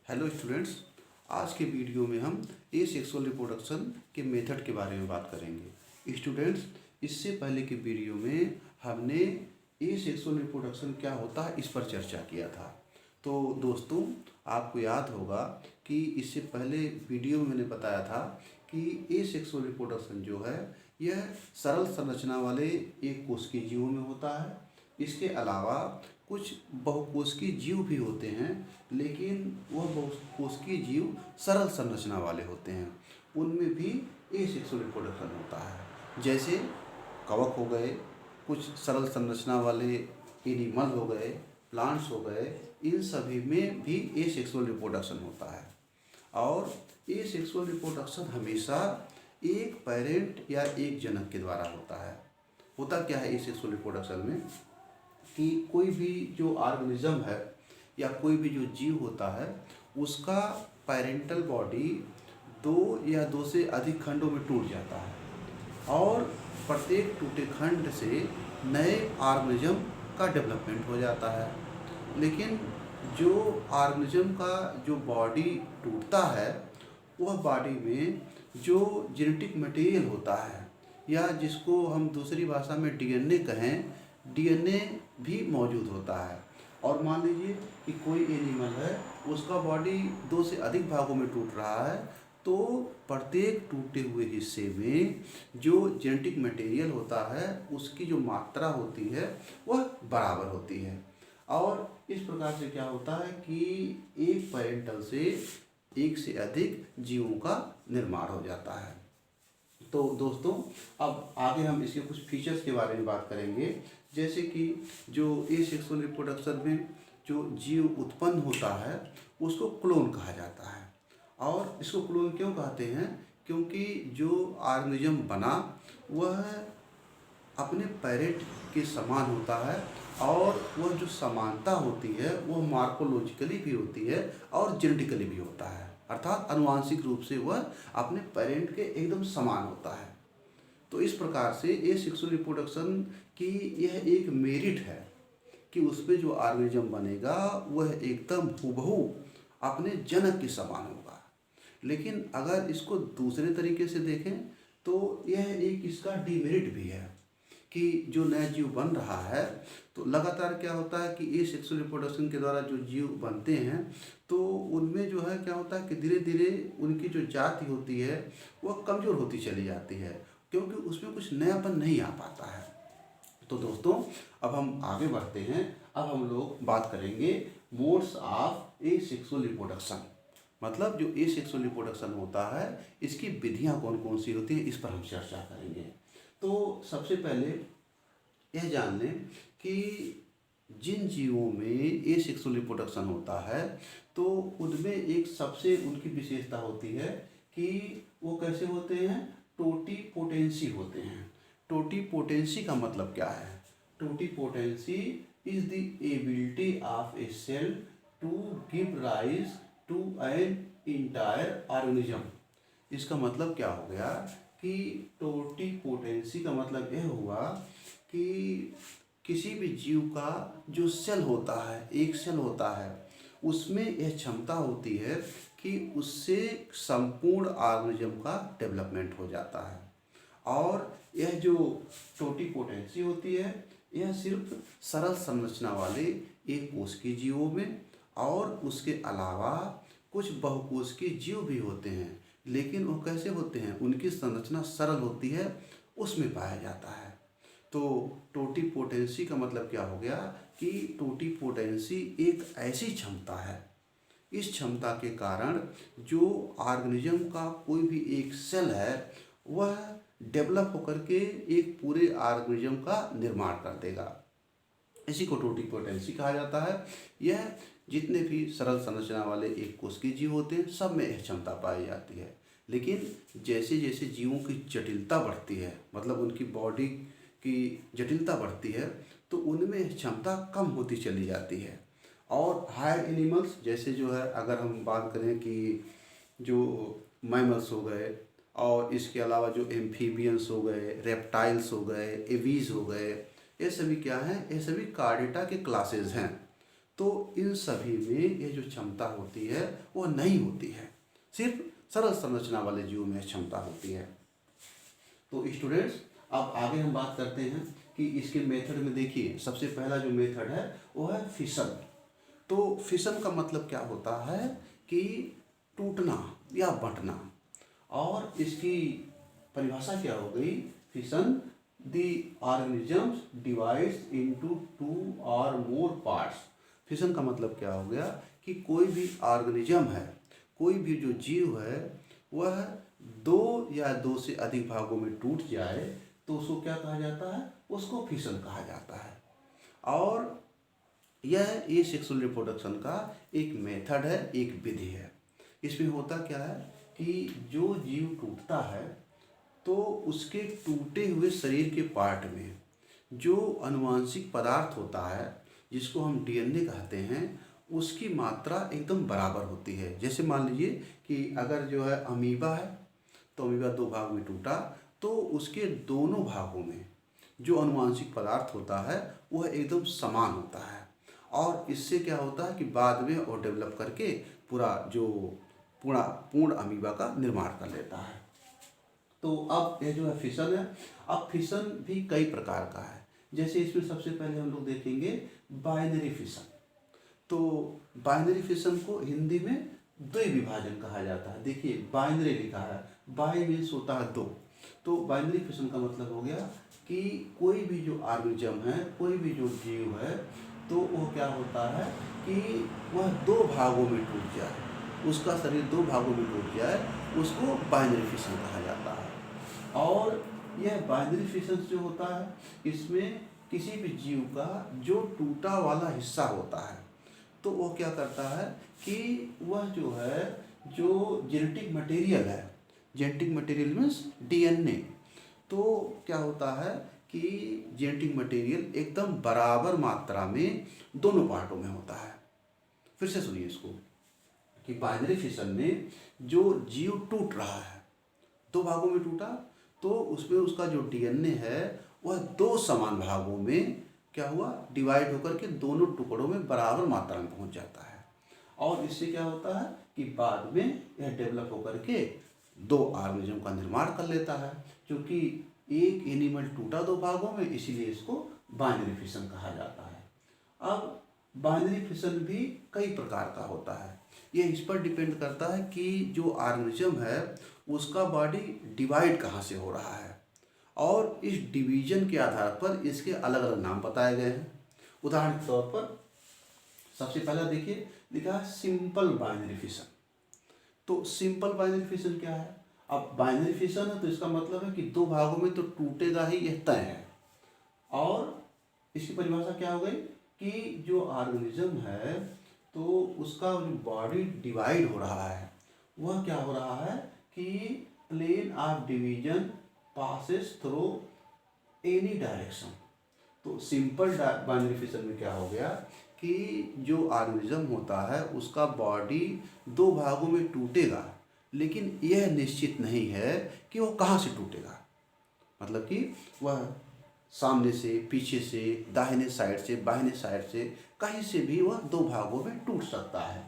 Hello students. आज के video में हम सेक्सुअल रिप्रोडक्शन के मेथड के बारे में बात करेंगे। स्टूडेंट्स, इससे पहले के वीडियो में हमने सेक्सुअल रिप्रोडक्शन क्या होता है इस पर चर्चा किया था। तो दोस्तों, आपको याद होगा कि इससे पहले वीडियो में मैंने बताया था कि सेक्सुअल रिप्रोडक्शन जो है यह सरल संरचना वाले एक कोशिकीय जीवों में होता है। इसके अलावा कुछ बहुकोशिकीय जीव भी होते हैं, लेकिन वह बहुकोशिकीय जीव सरल संरचना वाले होते हैं, उनमें भी सेक्सुअल रिप्रोडक्शन होता है। जैसे कवक हो गए, कुछ सरल संरचना वाले एनिमल हो गए, प्लांट्स हो गए, इन सभी में भी सेक्सुअल रिप्रोडक्शन होता है। और सेक्सुअल रिप्रोडक्शन हमेशा एक पेरेंट या एक जनक के द्वारा होता है। होता क्या है सेक्सुअल रिप्रोडक्शन में कि कोई भी जो ऑर्गेनिज्म है या कोई भी जो जीव होता है उसका पेरेंटल बॉडी दो या दो से अधिक खंडों में टूट जाता है और प्रत्येक टूटे खंड से नए ऑर्गेनिज्म का डेवलपमेंट हो जाता है। लेकिन जो ऑर्गेनिज्म का जो बॉडी टूटता है वह बॉडी में जो जेनेटिक मटेरियल होता है या जिसको हम दूसरी भाषा में डीएनए कहें, डीएनए भी मौजूद होता है। और मान लीजिए कि कोई एनिमल है, उसका बॉडी दो से अधिक भागों में टूट रहा है, तो प्रत्येक टूटे हुए हिस्से में जो जेनेटिक मटेरियल होता है उसकी जो मात्रा होती है वह बराबर होती है। और इस प्रकार से क्या होता है कि एक पेरेंटल से एक से अधिक जीवों का निर्माण हो जाता है। तो दोस्तों, अब आगे हम इसके कुछ फीचर्स के बारे में बात करेंगे। जैसे कि जो सेक्सुअल रिप्रोडक्शन में जो जीव उत्पन्न होता है उसको क्लोन कहा जाता है। और इसको क्लोन क्यों कहते हैं? क्योंकि जो ऑर्गेनिज्म बना वह अपने पेरेंट के समान होता है और वह जो समानता होती है वह मार्फोलॉजिकली भी होती है और जेनेटिकली भी होता है, अर्थात आनुवांशिक रूप से वह अपने पेरेंट के एकदम समान होता है। तो इस प्रकार से सेक्सुअल रिप्रोडक्शन की यह एक मेरिट है कि उसमें जो ऑर्गेनिज्म बनेगा वह एकदम हूबहू अपने जनक के समान होगा। लेकिन अगर इसको दूसरे तरीके से देखें तो यह एक इसका डिमेरिट भी है कि जो नया जीव बन रहा है तो लगातार क्या होता है कि सेक्सुअल रिप्रोडक्शन के द्वारा जो जीव बनते हैं तो उनमें जो है क्या होता है कि धीरे धीरे उनकी जो जाति होती है वह कमज़ोर होती चली जाती है, क्योंकि उसमें कुछ नयापन नहीं आ पाता है। तो दोस्तों, अब हम आगे बढ़ते हैं। अब हम लोग बात करेंगे मोड्स ऑफ सेक्सुअल रिप्रोडक्शन, मतलब जो सेक्सुअल रिप्रोडक्शन होता है इसकी विधियां कौन कौन सी होती हैं इस पर हम चर्चा करेंगे। तो सबसे पहले यह जान लें कि जिन जीवों में सेक्सुअल रिप्रोडक्शन होता है तो उनमें एक सबसे उनकी विशेषता होती है कि वो कैसे होते हैं, टोटीपोटेंसी होते हैं। टोटीपोटेंसी का मतलब क्या है? Totipotency is the ability of a cell to give rise to an entire organism. इसका मतलब क्या हो गया कि टोटीपोटेंसी का मतलब यह हुआ कि किसी भी जीव का जो सेल होता है, एक सेल होता है, उसमें यह क्षमता होती है कि उससे संपूर्ण ऑर्गेनिज्म का डेवलपमेंट हो जाता है। और यह जो टोटीपोटेंसी होती है यह सिर्फ सरल संरचना वाले एक कोशिकीय जीवों में और उसके अलावा कुछ बहुकोशिकीय जीव भी होते हैं, लेकिन वो कैसे होते हैं, उनकी संरचना सरल होती है, उसमें पाया जाता है। तो टोटीपोटेंसी का मतलब क्या हो गया कि टोटीपोटेंसी एक ऐसी क्षमता है, इस क्षमता के कारण जो ऑर्गेनिज्म का कोई भी एक सेल है वह डेवलप होकर के एक पूरे ऑर्गेनिज्म का निर्माण कर देगा। इसी को टोटीपोटेंसी कहा जाता है। यह जितने भी सरल संरचना वाले एक कोशिकीय जीव होते हैं सब में यह क्षमता पाई जाती है। लेकिन जैसे जैसे जीवों की जटिलता बढ़ती है, मतलब उनकी बॉडी की जटिलता बढ़ती है, तो उनमें यह क्षमता कम होती चली जाती है। और हायर एनिमल्स जैसे जो है, अगर हम बात करें कि जो मैमल्स हो गए और इसके अलावा जो एम्फीबियंस हो गए, रेप्टाइल्स हो गए, एवीज हो गए, ये सभी क्या हैं, ये सभी कार्डेटा के क्लासेस हैं। तो इन सभी में ये जो क्षमता होती है वो नहीं होती है, सिर्फ सरल संरचना वाले जीवों में क्षमता होती है। तो स्टूडेंट्स, अब आगे हम बात करते हैं कि इसके मेथड में देखिए, सबसे पहला जो मेथड है वो है फिशन। तो फिशन का मतलब क्या होता है कि टूटना या बंटना, और इसकी परिभाषा क्या हो गई, fission the organisms divides into 2 और मोर पार्ट्स। फिशन का मतलब क्या हो गया कि कोई भी ऑर्गेनिज्म है, कोई भी जो जीव है, वह 2 या 2 से अधिक भागों में टूट जाए तो उसको क्या कहा जाता है, उसको फिशन कहा जाता है। और यह एसेक्सुअल रिप्रोडक्शन का एक मेथड है, एक विधि है। इसमें होता क्या है कि जो जीव टूटता है तो उसके टूटे हुए शरीर के पार्ट में जो अनुवांशिक पदार्थ होता है, जिसको हम डीएनए कहते हैं, उसकी मात्रा एकदम बराबर होती है। जैसे मान लीजिए कि अगर जो है अमीबा है, तो अमीबा 2 भाग में टूटा, तो उसके दोनों भागों में जो अनुवांशिक पदार्थ होता है वह एकदम समान होता है, और इससे क्या होता है कि बाद में वो डेवलप करके पूर्ण अमीबा का निर्माण कर लेता है। तो अब यह जो है फिशन है। अब फिशन भी कई प्रकार का है। जैसे इसमें सबसे पहले हम लोग देखेंगे बाइनरी फिशन। तो बाइनरी फिशन को हिंदी में द्विविभाजन कहा जाता है। देखिए बाइनरी लिखा है, बाई मीन्स होता है 2। तो बाइनरी फिशन का मतलब हो गया कि कोई भी जो ऑर्गेनिज्म है, कोई भी जो जीव है, तो वो क्या होता है कि वह 2 भागों में टूट जाए, उसका शरीर 2 भागों में टूट जाए, उसको बाइनरी फिशन कहा जाता है। और यह बाइनरी फिशन जो होता है, इसमें किसी भी जीव का जो टूटा वाला हिस्सा होता है, तो वो क्या करता है कि वह जो है, जो जेनेटिक मटेरियल है, जेनेटिक मटेरियल मीन्स डीएनए, तो क्या होता है कि जेनेटिक मटेरियल एकदम बराबर मात्रा में दोनों पार्टों में होता है। फिर से सुनिए इसको कि बाइनरी फिशन में जो जीव टूट रहा है, 2 भागों में टूटा, तो उसमें उसका जो डीएनए है वह 2 समान भागों में क्या हुआ, डिवाइड होकर के दोनों टुकड़ों में बराबर मात्रा में पहुंच जाता है। और इससे क्या होता है कि बाद में यह डेवलप होकर के 2 ऑर्गेनिज्म का निर्माण कर लेता है। क्योंकि एक एनिमल टूटा 2 भागों में, इसीलिए इसको बाइनरी फिशन कहा जाता है। अब बाइनरी फिशन भी कई प्रकार का होता है। यह इस पर डिपेंड करता है कि जो ऑर्गेनिज्म है उसका बॉडी डिवाइड कहाँ से हो रहा है, और इस डिवीजन के आधार पर इसके अलग अलग नाम बताए गए हैं। उदाहरण के तौर पर सबसे पहला देखिए, लिखा है सिंपल बाइनरी फिशन। तो सिंपल बाइनरी फिशन क्या है? अब बाइनरी फिशन है तो इसका मतलब है कि 2 भागों में तो टूटेगा ही, यह तय है। और इसकी परिभाषा क्या हो गई कि जो ऑर्गेनिज्म है तो उसका जो बॉडी डिवाइड हो रहा है, वह क्या हो रहा है कि plane of division passes through any direction. तो सिंपल बाइनरी फिशन में क्या हो गया कि जो ऑर्गेनिज्म होता है उसका बॉडी 2 भागों में टूटेगा, लेकिन यह निश्चित नहीं है कि वो कहाँ से टूटेगा। मतलब कि वह सामने से, पीछे से, दाहिने साइड से, बाहिने साइड से, कहीं से भी वह 2 भागों में टूट सकता है।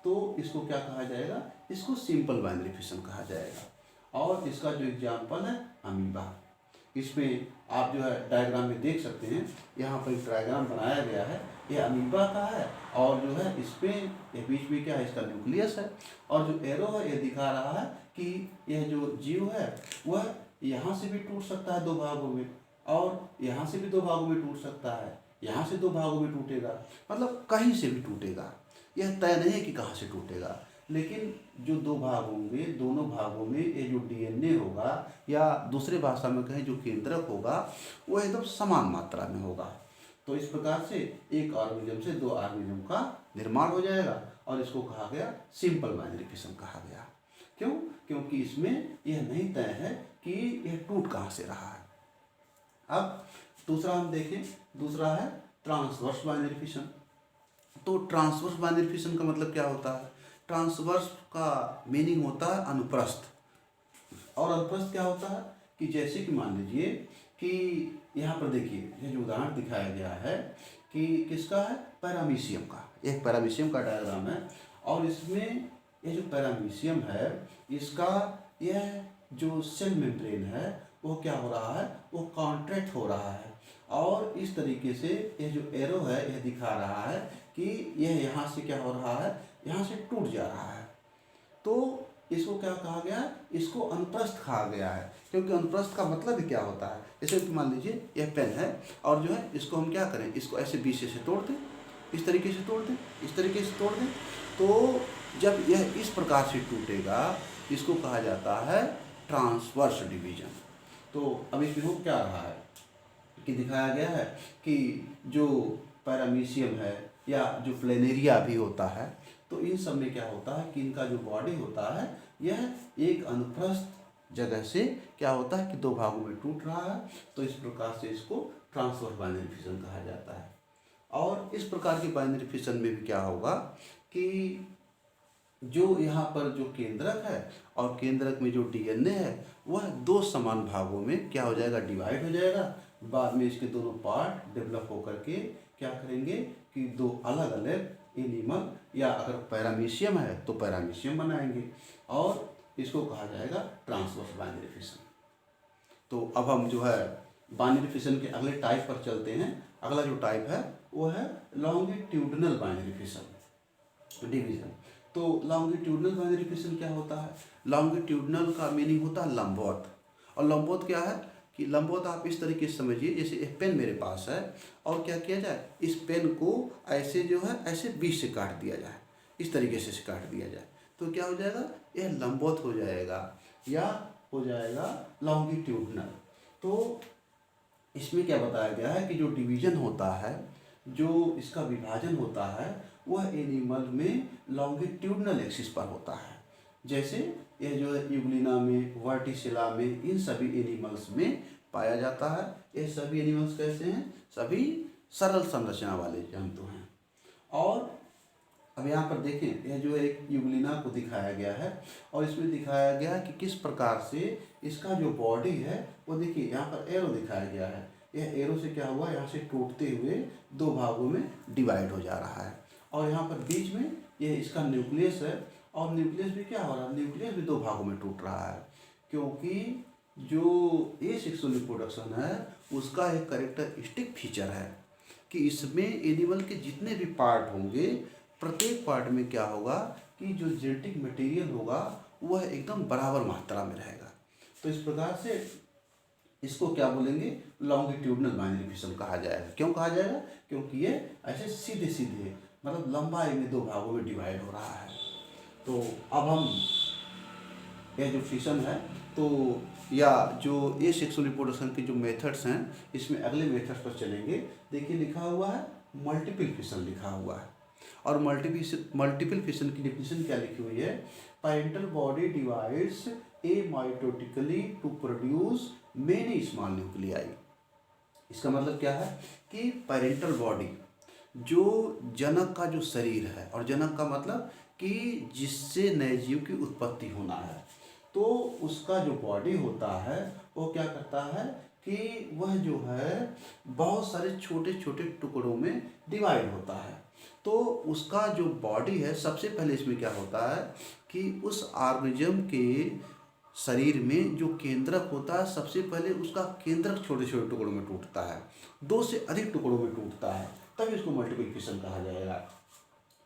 तो इसको क्या कहा जाएगा? इसको सिंपल बाइनरी फिशन कहा जाएगा। और इसका जो एग्जाम्पल है अमीबा। इसमें आप जो है डायग्राम में देख सकते हैं, यहाँ पर एक डायग्राम बनाया गया है, यह अमीबा का है। और जो है इसमें ये बीच में क्या है, इसका न्यूक्लियस है। और जो एरो है ये दिखा रहा है कि यह जो जीव है वह यहाँ से भी टूट सकता है 2 भागों में, और यहाँ से भी 2 भागों में टूट सकता है, यहाँ से 2 भागों में टूटेगा, मतलब कहीं से भी टूटेगा। यह तय नहीं है कि कहाँ से टूटेगा, लेकिन जो 2 भाग होंगे, दोनों भागों में ये जो डीएनए होगा, या दूसरे भाषा में कहें जो केंद्रक होगा, वो एकदम समान मात्रा में होगा। तो इस प्रकार से एक ऑर्गेनिज्म से 2 ऑर्गेनिज्म का निर्माण हो जाएगा, और इसको कहा गया सिंपल बाइनरी फिशन कहा गया। क्यों? क्योंकि इसमें यह नहीं तय है कि यह टूट कहाँ से रहा है। अब दूसरा हम देखें, दूसरा है ट्रांसवर्स बाइनरी फिशन। तो ट्रांसवर्स बाइनरी फिशन का मतलब क्या होता है? ट्रांसवर्स का मीनिंग होता है अनुप्रस्थ। और अनुप्रस्थ क्या होता है कि जैसे कि मान लीजिए कि यहाँ पर देखिए, ये जो उदाहरण दिखाया गया है कि किसका है, पैरामीशियम का, एक पैरामीशियम का डायग्राम है। और इसमें ये जो पैरामीशियम है इसका यह जो सेल मेम्ब्रेन है वो क्या हो रहा है, वो कॉन्ट्रैक्ट हो रहा है। और इस तरीके से यह जो एरो है यह दिखा रहा है कि यह यहाँ से क्या हो रहा है, यहाँ से टूट जा रहा है। तो इसको क्या कहा गया है, इसको अनुप्रस्थ कहा गया है। क्योंकि अनुप्रस्थ का मतलब क्या होता है, जैसे कि मान लीजिए यह पेन है और जो है इसको हम क्या करें, इसको ऐसे बीच से तोड़ दें, इस तरीके से तोड़ दें, इस तरीके से तोड़ दें। तो जब यह इस प्रकार से टूटेगा इसको कहा जाता है ट्रांसवर्स डिवीजन। तो अब इसमें हो क्या रहा है कि दिखाया गया है कि जो पैरामीशियम है या जो प्लेनेरिया भी होता है, तो इन सब में क्या होता है कि इनका जो बॉडी होता है यह एक अनुप्रस्थ जगह से क्या होता है कि दो भागों में टूट रहा है। तो इस प्रकार से इसको ट्रांसवर्स बाइनरी फिशन कहा जाता है। और इस प्रकार की बाइनरी फिशन में भी क्या होगा कि जो यहाँ पर जो केंद्रक है और केंद्रक में जो डीएनए है वह दो समान भागों में क्या हो जाएगा, डिवाइड हो जाएगा। बाद में इसके दोनों पार्ट डेवलप होकर के क्या करेंगे कि दो अलग अलग एनिमल या अगर पैरामीशियम है तो पैरामीशियम बनाएंगे और इसको कहा जाएगा ट्रांसवर्स बाइनरी फिशन। तो अब हम जो है बाइनरी फिशन के अगले टाइप पर चलते हैं। अगला जो टाइप है वो है लॉन्गिट्यूडनल बाइनरी फिशन डिवीजन। तो लॉन्गिट्यूडनल बाइनरी फिशन क्या होता है, लॉन्गिट्यूडनल का मीनिंग होता है लंबवत। और लंबवत क्या है कि लंबवत आप इस तरीके से समझिए, जैसे एक पेन मेरे पास है और क्या किया जाए, इस पेन को ऐसे जो है ऐसे बीच से काट दिया जाए, इस तरीके से काट दिया जाए तो क्या हो जाएगा, यह लंबवत हो जाएगा या हो जाएगा लॉन्गिट्यूडनल। तो इसमें क्या बताया गया है कि जो डिवीजन होता है, जो इसका विभाजन होता है वह एनिमल में लॉन्गिट्यूडनल एक्सिस पर होता है। जैसे यह जो है यूग्लिना में, वर्टिसिला में, इन सभी एनिमल्स में पाया जाता है। ये सभी एनिमल्स कैसे हैं, सभी सरल संरचना वाले जंतु हैं। और अब यहाँ पर देखें, यह जो एक यूग्लिना को दिखाया गया है और इसमें दिखाया गया कि किस प्रकार से इसका जो बॉडी है वो देखिए यहाँ पर एरो दिखाया गया है। यह एरो से क्या हुआ, यहाँ से टूटते हुए दो भागों में डिवाइड हो जा रहा है। और यहाँ पर बीच में यह इसका न्यूक्लियस है और न्यूक्लियस भी क्या हो रहा है, न्यूक्लियस भी दो भागों में टूट रहा है। क्योंकि जो एसेक्सुअल रिप्रोडक्शन है उसका एक कैरेक्टरिस्टिक फीचर है कि इसमें एनिमल के जितने भी पार्ट होंगे प्रत्येक पार्ट में क्या होगा कि जो जेनेटिक मटेरियल होगा वह एकदम बराबर मात्रा में रहेगा। तो इस प्रकार से इसको क्या बोलेंगे, लॉन्गिट्यूडनल बाइनरी फिशन कहा जाएगा। क्यों कहा जाएगा, क्योंकि ये ऐसे सीधे सीधे मतलब लंबाई में दो भागों में डिवाइड हो रहा है। तो अब हम यह जो फिशन है तो या जो एसेक्सुअल रिप्रोडक्शन के जो मेथड्स हैं इसमें अगले मेथड्स पर चलेंगे। देखिए लिखा हुआ है मल्टीपल फिशन लिखा हुआ है। और मल्टीपल फिशन की डेफिनेशन क्या लिखी हुई है, parental body divides amitotically to produce many small nuclei. इसका मतलब क्या है कि पैरेंटल बॉडी जो जनक का जो शरीर है, और जनक का मतलब कि जिससे नए जीव की उत्पत्ति होना है, तो उसका जो बॉडी होता है वो क्या करता है कि वह जो है बहुत सारे छोटे छोटे टुकड़ों में डिवाइड होता है। तो उसका जो बॉडी है सबसे पहले इसमें क्या होता है कि उस ऑर्गेनिज्म के शरीर में जो केंद्रक होता है सबसे पहले उसका केंद्रक छोटे छोटे टुकड़ों में टूटता है, दो से अधिक टुकड़ों में टूटता है, तभी इसको मल्टीपल फिशन कहा जाएगा।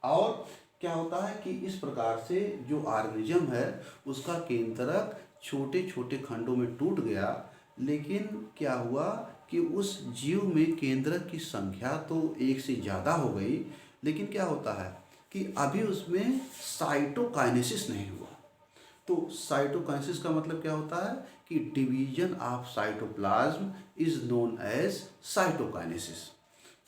और क्या होता है कि इस प्रकार से जो ऑर्गेनिज्म है उसका केंद्रक छोटे छोटे खंडों में टूट गया, लेकिन क्या हुआ कि उस जीव में केंद्रक की संख्या तो एक से ज़्यादा हो गई, लेकिन क्या होता है कि अभी उसमें साइटोकाइनेसिस नहीं हुआ। तो साइटोकाइनेसिस का मतलब क्या होता है कि division of cytoplasm is known as cytokinesis.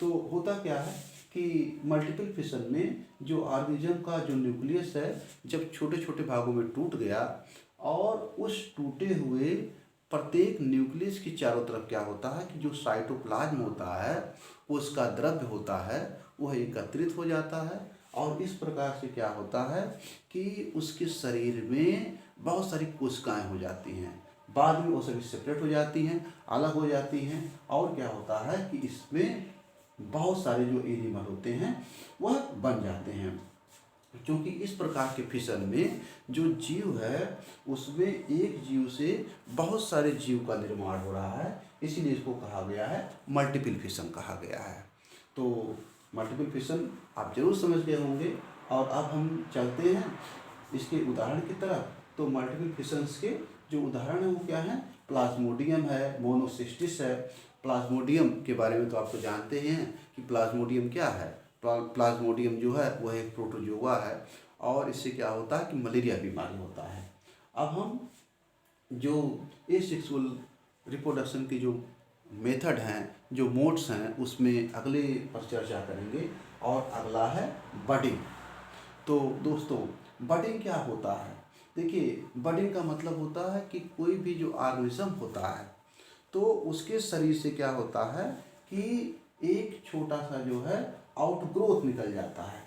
तो होता क्या है कि मल्टीपल फिशन में जो ऑर्गेनिज्म का जो न्यूक्लियस है जब छोटे छोटे भागों में टूट गया और उस टूटे हुए प्रत्येक न्यूक्लियस की चारों तरफ क्या होता है कि जो साइटोप्लाज्म होता है उसका द्रव्य होता है वह एकत्रित हो जाता है। और इस प्रकार से क्या होता है कि उसके शरीर में बहुत सारी कोशिकाएं हो जाती हैं, बाद में वो सभी सेपरेट हो जाती हैं, अलग हो जाती हैं। और क्या होता है कि इसमें बहुत सारे जो एनिमल होते हैं वह बन जाते हैं। क्योंकि इस प्रकार के फिशन में जो जीव है उसमें एक जीव से बहुत सारे जीव का निर्माण हो रहा है, इसीलिए इसको कहा गया है मल्टीपल फिशन कहा गया है। तो मल्टीपल फिशन आप जरूर समझ गए होंगे। और अब हम चलते हैं इसके उदाहरण की तरफ। तो मल्टीपल फिशंस के जो उदाहरण है वो क्या है, प्लाज्मोडियम है, मोनोसिस्टिस है। प्लाज्मोडियम के बारे में तो आपको जानते ही हैं कि प्लाज्मोडियम क्या है। प्लाज्मोडियम जो है वह एक प्रोटोजोआ है और इससे क्या होता है कि मलेरिया बीमारी होता है। अब हम जो एसेक्सुअल रिप्रोडक्शन की जो मेथड हैं, जो मोड्स हैं, उसमें अगले पर चर्चा करेंगे। और अगला है बडिंग। तो दोस्तों बडिंग क्या होता है? देखिए, बडिंग का मतलब होता है कि कोई भी जो ऑर्गेनिज्म होता है तो उसके शरीर से क्या होता है कि एक छोटा सा जो है आउटग्रोथ निकल जाता है।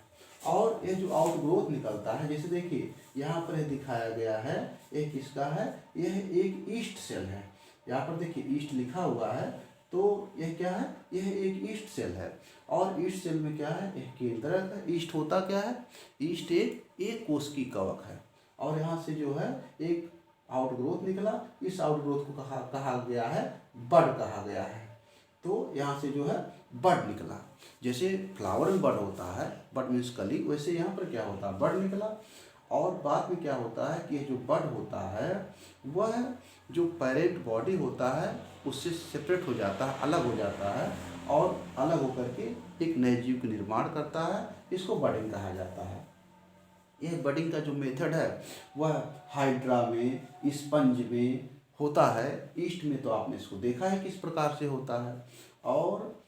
और ये जो आउटग्रोथ निकलता है, जैसे देखिए यहाँ पर दिखाया गया है, एक इसका है, यह एक ईस्ट सेल है। यहाँ पर देखिए ईस्ट लिखा हुआ है, तो यह क्या है, यह एक ईस्ट सेल है। और ईस्ट सेल में क्या है, एक केंद्रक है। ईस्ट होता क्या है, ईस्ट एक कोशिकी कवक है। और यहाँ से जो है एक आउटग्रोथ निकला, इस आउटग्रोथ को कहा गया है बड कहा गया है। तो यहाँ से जो है बड निकला। जैसे फ्लावर में बड होता है, बड मीन्स कली, वैसे यहाँ पर क्या होता है, बड निकला। और बाद में क्या होता है कि ये जो बड होता है वह जो पेरेंट बॉडी होता है उससे सेपरेट हो जाता है, अलग हो जाता है, और अलग होकर के एक नए जीव का निर्माण करता है। इसको बडिंग कहा जाता है। यह बडिंग का जो मेथड है वह हाइड्रा में, स्पंज में होता है। ईस्ट में तो आपने इसको देखा है किस प्रकार से होता है। और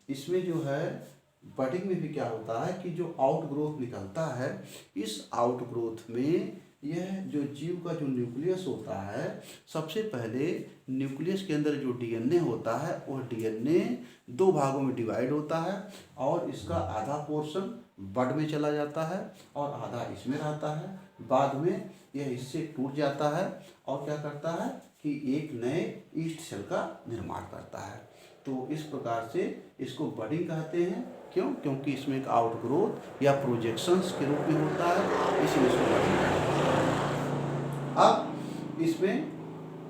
इसमें जो है बडिंग में भी क्या होता है कि जो आउटग्रोथ निकलता है, इस आउटग्रोथ में यह जो जीव का जो न्यूक्लियस होता है, सबसे पहले न्यूक्लियस के अंदर जो डीएनए होता है वह डीएनए दो भागों में डिवाइड होता है। और इसका आधा पोर्शन बड में चला जाता है और आधा इसमें रहता है। बाद में यह इससे टूट जाता है और क्या करता है कि एक नए ईस्ट सेल का निर्माण करता है। तो इस प्रकार से इसको बडिंग कहते हैं। क्यों? क्योंकि इसमें एक आउटग्रोथ या प्रोजेक्शंस के रूप में होता है, इसलिए इसको बडिंग कहते हैं। अब इसमें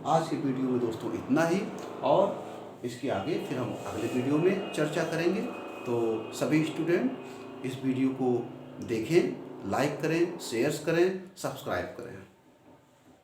आज के वीडियो में दोस्तों इतना ही, और इसके आगे फिर हम अगले वीडियो में चर्चा करेंगे। तो सभी स्टूडेंट इस वीडियो को देखें, लाइक करें, शेयर करें, सब्सक्राइब करें।